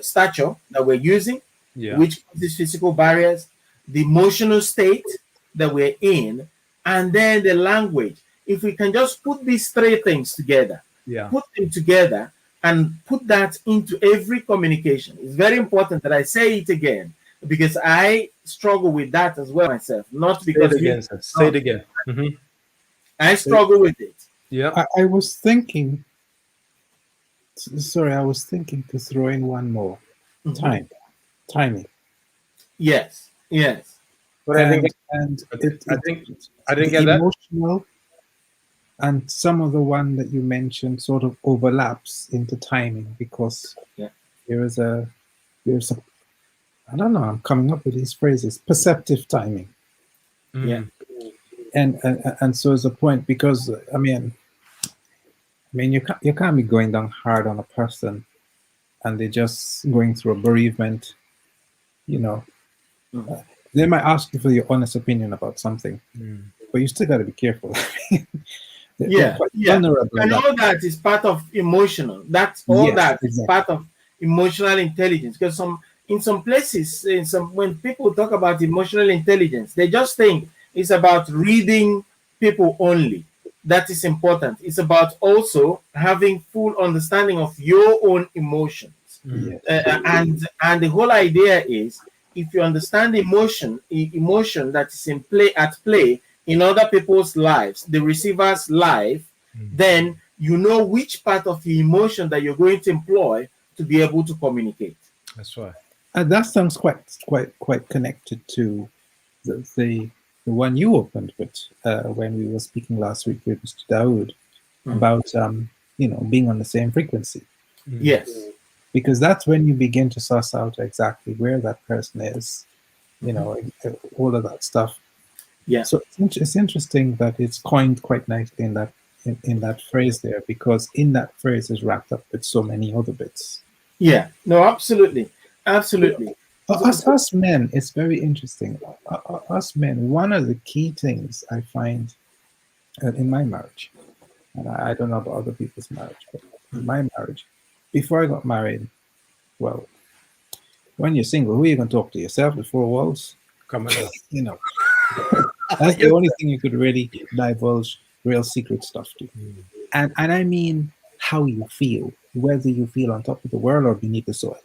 stature that we're using, which causes physical barriers, the emotional state that we're in, and then the language. If we can just put these three things together, put them together and put that into every communication. It's very important that I say it again, because I struggle with that as well myself. Not because say it again. I struggle with it. I was thinking. Sorry, I was thinking to throw in one more. Timing. Yes. But I think I didn't get that. Emotional, and some of the one that you mentioned sort of overlaps into timing, because there's a I don't know, I'm coming up with these phrases, perceptive timing. And so is a point, because I mean you can't be going down hard on a person and they're just going through a bereavement, They might ask you for your honest opinion about something, but you still got to be careful. Vulnerable. And all that is part of emotional. That's all that is part of emotional intelligence. Because in some places, when people talk about emotional intelligence, they just think it's about reading people only. That is important. It's about also having full understanding of your own emotions. And the whole idea is, if you understand emotion that is at play in other people's lives, the receiver's life, then you know which part of the emotion that you're going to employ to be able to communicate. That's right. And that sounds quite connected to the one you opened with when we were speaking last week with Mr. Dawood about being on the same frequency. Yes. Because that's when you begin to suss out exactly where that person is, all of that stuff. Yeah. So it's interesting that it's coined quite nicely in that phrase there, because in that phrase is wrapped up with so many other bits. Yeah. No, absolutely. Us men, it's very interesting. Us men, one of the key things I find in my marriage, and I don't know about other people's marriage, but in my marriage, before I got married, well, when you're single, who are you going to talk to? Yourself with four walls? Come on. You know, that's the only thing you could really divulge real secret stuff to. And I mean how you feel, whether you feel on top of the world or beneath the soil.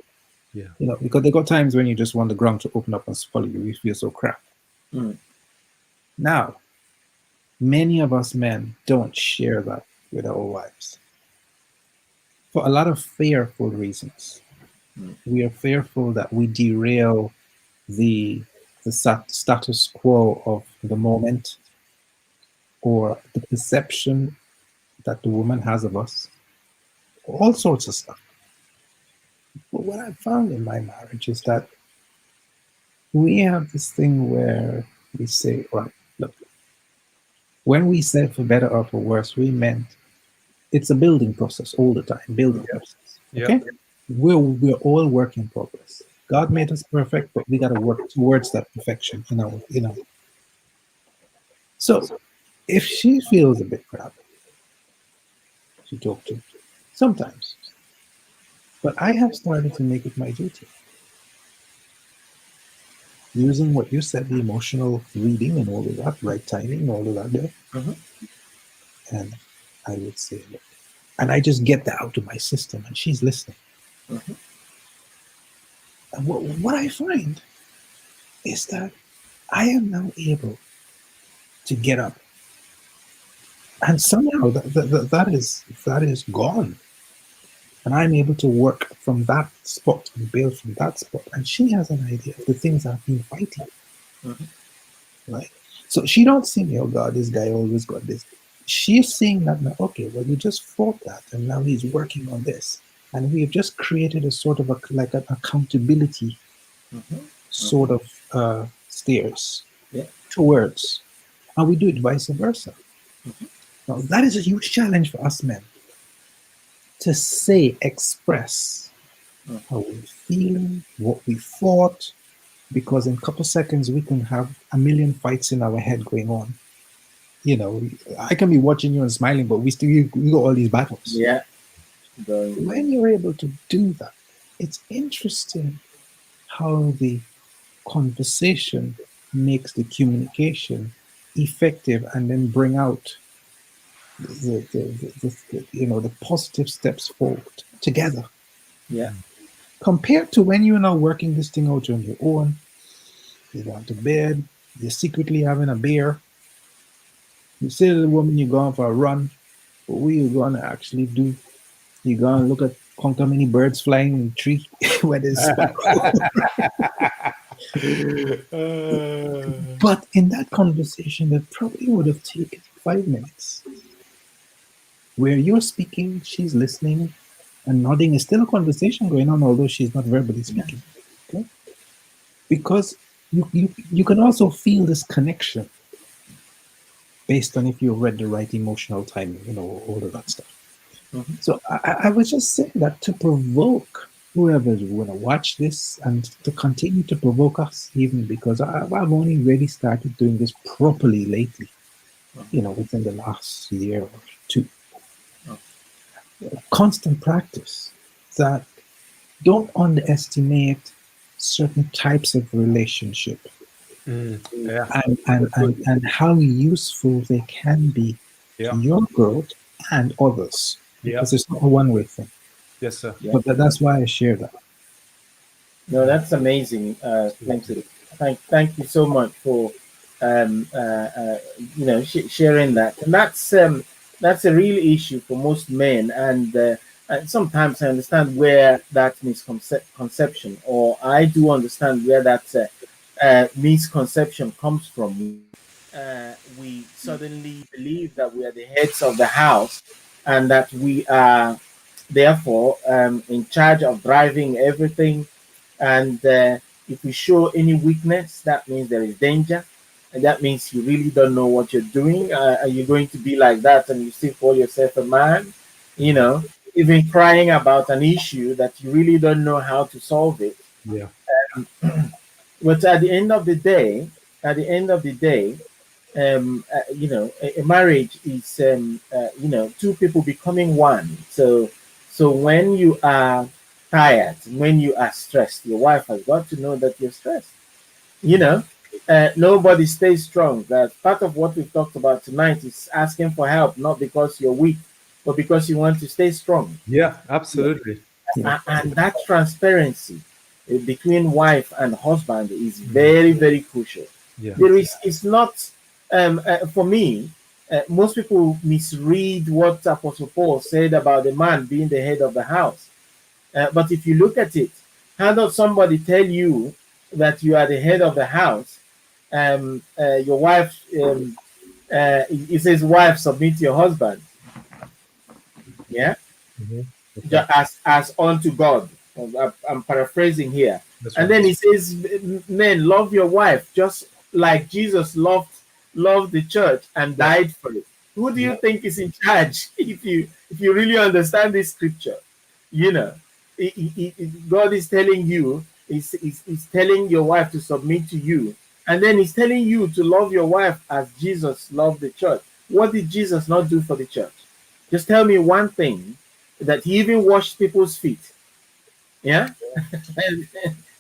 Yeah. You know, because there got times when you just want the ground to open up and swallow you. You feel so crap. Now, many of us men don't share that with our wives for a lot of fearful reasons. We are fearful that we derail the status quo of the moment, or the perception that the woman has of us, all sorts of stuff. But what I found in my marriage is that we have this thing where we say, right, look, when we said for better or for worse, we meant it's a building process all the time, building process. Okay? We're all work in progress. God made us perfect, but we got to work towards that perfection, you know. So if she feels a bit crap, she talk to sometimes. But I have started to make it my duty, using what you said, the emotional reading and all of that, right timing, all of that there. And I would say, look, and I just get that out of my system, and she's listening. And what I find is that I am now able to get up, and somehow that is gone. And I'm able to work from that spot and build from that spot. And she has an idea of the things I've been fighting. Right? So she don't see me, oh God, this guy always got this. She's seeing that now, okay, well, you just fought that, and now he's working on this. And we've just created a sort of like an accountability sort of stairs towards. And we do it vice versa. Now, that is a huge challenge for us men. To say, express how we're feeling, what we thought, because in a couple seconds we can have a million fights in our head going on. You know, I can be watching you and smiling, but we got all these battles. Yeah. When you're able to do that, it's interesting how the conversation makes the communication effective, and then bring out the positive steps forward together. Yeah. Compared to when you're now working this thing out on your own, you go to bed, you're secretly having a beer, you say to the woman you're going for a run, but what you're going to actually do, you're going to look at how many birds flying in the tree, where there's But in that conversation, that probably would have taken 5 minutes, where you're speaking, she's listening, and nodding. Is still a conversation going on, although she's not verbally speaking. Okay? Because you can also feel this connection based on if you read the right emotional timing, all of that stuff. So I would just say that to provoke whoever is going to watch this, and to continue to provoke us, even because I've only really started doing this properly lately, within the last year or two. Constant practice, that don't underestimate certain types of relationship, and how useful they can be to your growth and others, because it's not a one-way thing. Yes, sir. But that's why I share that. No, that's amazing. Thank you. Thank you so much for sharing that. And that's a real issue for most men. And sometimes I understand where that misconception, or I do understand where that misconception comes from. We suddenly believe that we are the heads of the house, and that we are therefore in charge of driving everything. And if we show any weakness, that means there is danger, and that means you really don't know what you're doing. Are you going to be like that and you still call yourself a man? Even crying about an issue that you really don't know how to solve it, Yeah. But at the end of the day, you know, a marriage is, you know, two people becoming one. So when you are tired, when you are stressed, your wife has got to know that you're stressed. You know, nobody stays strong. That part of what we've talked about tonight is asking for help, not because you're weak, but because you want to stay strong. Yeah, absolutely. And that transparency between wife and husband is very, very crucial. Yeah. There is, it's not, for me, most people misread what Apostle Paul said about the man being the head of the house. But if you look at it, how does somebody tell you that you are the head of the house? Your wife, it says, wife, submit to your husband. Yeah. Mhm. As unto God. I'm paraphrasing here. That's And right. then he says, men, love your wife just like Jesus loved the church and died for it. Who do you think is in charge? If you really understand this scripture, you know, God is telling you, is telling your wife to submit to you, and then he's telling you to love your wife as Jesus loved the church. What did Jesus not do for the church? Just tell me one thing, that he even washed people's feet. Yeah. And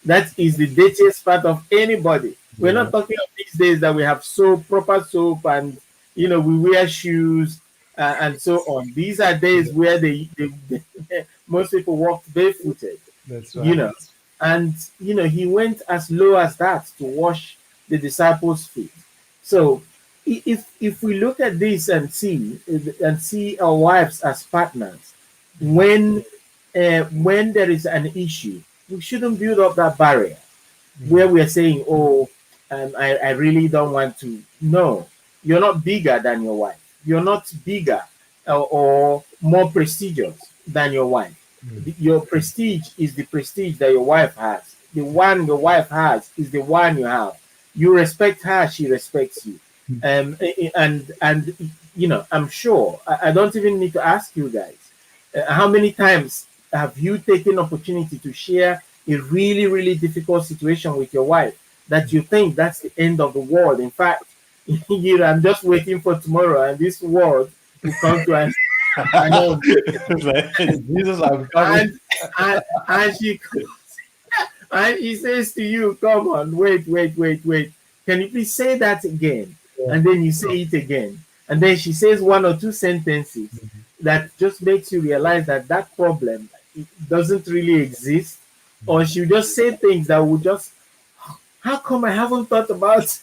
that is the dirtiest part of anybody. We're not talking of these days that we have soap, proper soap, and you know, we wear shoes and so on. These are days where most people walk barefooted. That's right. You know, and you know, he went as low as that to wash the disciples' feet. So if we look at this and see our wives as partners, when there is an issue, we shouldn't build up that barrier where we are saying, oh, I really don't want to. No, you're not bigger than your wife. You're not bigger or more prestigious than your wife. Your prestige is the prestige that your wife has. The one your wife has is the one you have. You respect her, she respects you. And you know, I'm sure I don't even need to ask you guys, how many times have you taken opportunity to share a really, really difficult situation with your wife that you think that's the end of the world? In fact, you know, I'm just waiting for tomorrow and this world will come to an I know. Jesus, I'm coming. And she and he says to you, come on, wait. Can you please say that again? Yeah. And then you say it again. And then she says one or two sentences that just makes you realize that that problem, it doesn't really exist. Or she'll just say things that will just, how come I haven't thought about?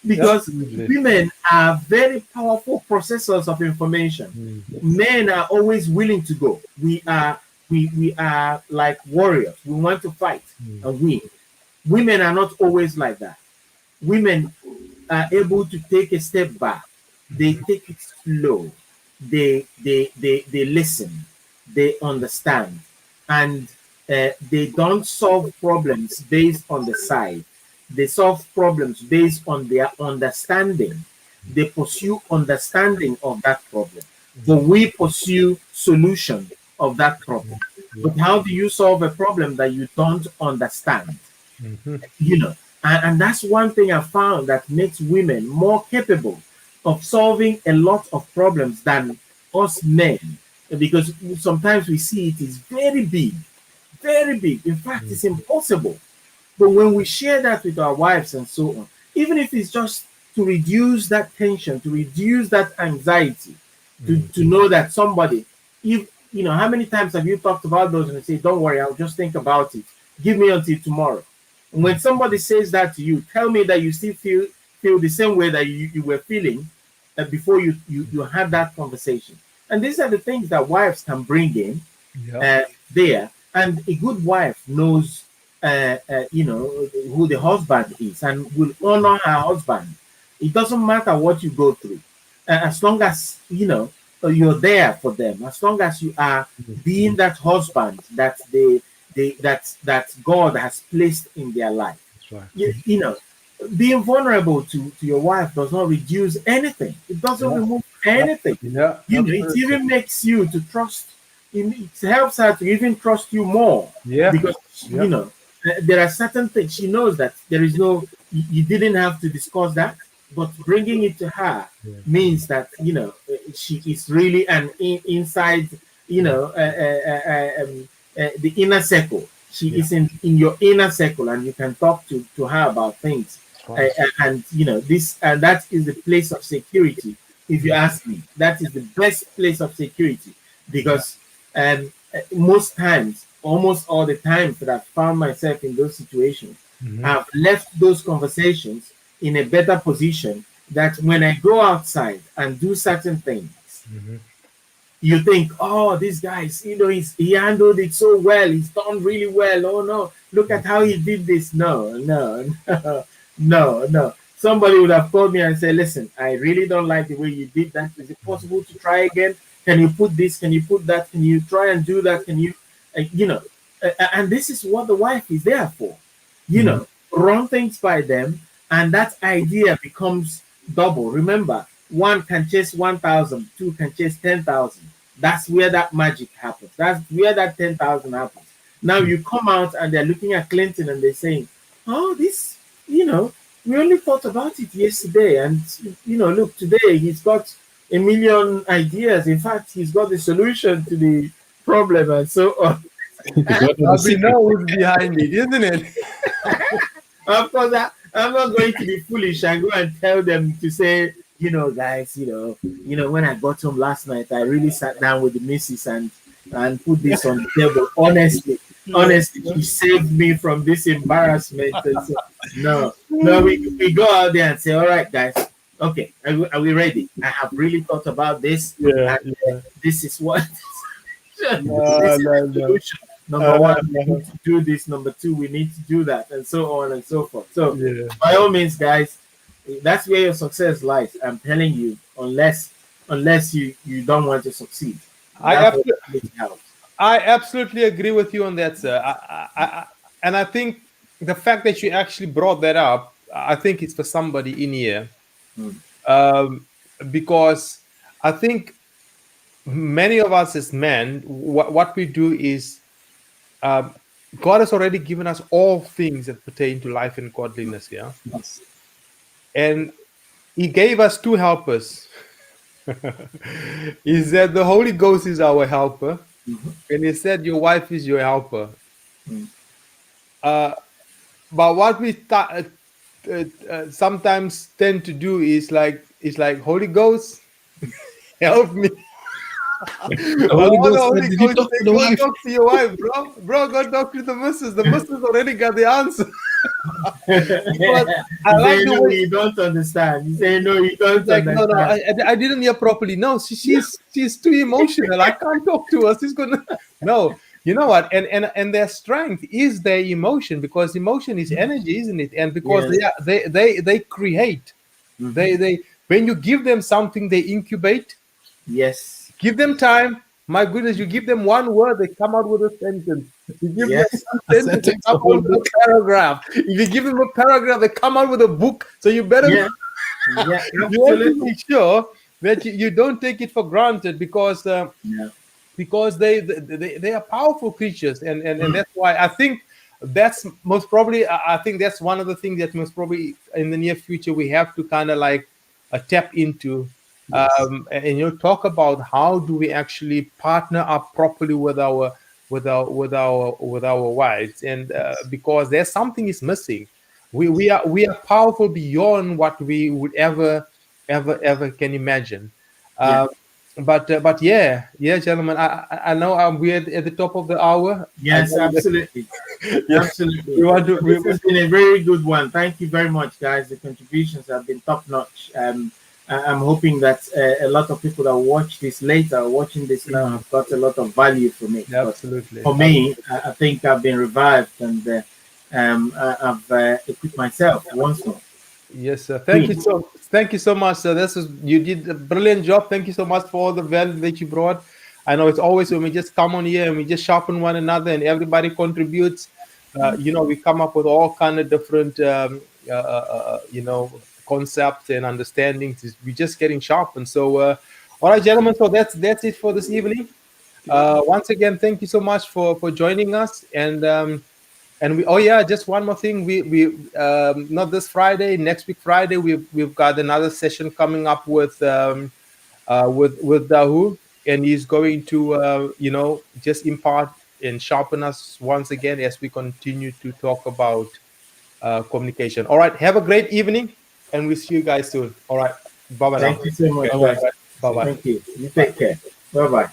Because women are very powerful processors of information. Men are always willing to go. We are like warriors. We want to fight and win. Women are not always like that. Women are able to take a step back. They take it slow. They listen. They understand, and they don't solve problems based on the side. They solve problems based on their understanding. They pursue understanding of that problem. But we pursue solution of that problem. But how do you solve a problem that you don't understand? You know, and that's one thing I found that makes women more capable of solving a lot of problems than us men. Because sometimes we see it is very big. Very big. In fact, it's impossible. But when we share that with our wives and so on, even if it's just to reduce that tension, to reduce that anxiety, to know that somebody, if you know, how many times have you talked about those and say, don't worry, I'll just think about it. Give me until tomorrow. And when somebody says that to you, tell me that you still feel the same way that you were feeling before you had that conversation. And these are the things that wives can bring in there. And a good wife knows, you know, who the husband is and will honor her husband. It doesn't matter what you go through, as long as you know you're there for them. As long as you are being that husband that that God has placed in their life. That's right. You know, being vulnerable to your wife does not reduce anything. It doesn't remove anything. Yeah, you know, it even makes you to trust it helps her to even trust you more. Yeah. Because you know there are certain things she knows that there is no, you didn't have to discuss that, but bringing it to her means that she is really an inside, the inner circle. She is in your inner circle, and you can talk to her about things. And this, and that is the place of security. If you ask me, that is the best place of security, because most times, almost all the times that I've found myself in those situations, I've left those conversations in a better position, that when I go outside and do certain things, you think, oh, this guy's, he handled it so well, he's done really well. Oh no, look at how he did this. No. Somebody would have called me and said, listen, I really don't like the way you did that. Is it possible to try again? Can you put this? Can you put that? Can you try and do that? Can you, and this is what the wife is there for. Run things by them, and that idea becomes double. Remember, one can chase 1,000, two can chase 10,000. That's where that magic happens. That's where that 10,000 happens. Now you come out and they're looking at Clinton and they're saying, oh, this, we only thought about it yesterday. And, look, today he's got a million ideas. In fact, he's got the solution to the problem and so on. We know who's behind it, isn't it? Of course, I'm not going to be foolish and go and tell them to say, guys, when I got home last night, I really sat down with the missus and put this on the table. Honestly, he saved me from this embarrassment. So, no, we go out there and say, all right, guys, okay, are we ready? I have really thought about this. This is what. Number one, we need to do this. Number two, we need to do that, and so on and so forth. So, by all means, guys, that's where your success lies. I'm telling you, unless you don't want to succeed. I absolutely agree with you on that, sir. And I think the fact that you actually brought that up, I think it's for somebody in here, because I think many of us as men, what we do is, God has already given us all things that pertain to life and godliness. Yeah. Yes. And he gave us two helpers. He said the Holy Ghost is our helper, and he said your wife is your helper. But what we sometimes tend to do is like Holy Ghost, help me. Go talk to your wife, bro. Go talk to the missus. The missus already got the answer. I like the way you don't understand. You say no, you don't understand. No, I didn't hear properly. No, she's too emotional. I can't talk to her. She's gonna. No, you know what? And their strength is their emotion, because emotion is energy, isn't it? And because they create. They when you give them something, they incubate. Yes. Give them time. My goodness, you give them one word, they come out with a sentence. You give them a sentence, they come out with a paragraph. If you give them a paragraph, they come out with a book. So you better you have to be sure that you don't take it for granted, because they are powerful creatures, and that's why I think that's most probably. I think that's one of the things that most probably in the near future we have to kind of like tap into. And talk about how do we actually partner up properly with our wives, and because there's something is missing. We are powerful beyond what we would ever can imagine. But gentlemen, I know we're at the top of the hour. Yes, absolutely. Absolutely. This has been a very good one. Thank you very much, guys. The contributions have been top notch. I'm hoping that a lot of people that watch this later, watching this now, have got a lot of value from it. Absolutely. For me, I think I've been revived, and I've equipped myself once more. Yes, sir. Thank you so much, sir. You did a brilliant job. Thank you so much for all the value that you brought. I know it's always when we just come on here and we just sharpen one another and everybody contributes. We come up with all kind of different, concepts and understandings. We're just getting sharpened. So, all right, gentlemen. So that's it for this evening. Once again, thank you so much for joining us. And we, oh yeah, just one more thing. We not this Friday, next week Friday, we've got another session coming up with Dahu, and he's going to just impart and sharpen us once again as we continue to talk about communication. All right, have a great evening, and we'll see you guys soon. All right, bye bye. Thank you so much, guys. Bye bye. Thank you. You take care. Bye bye.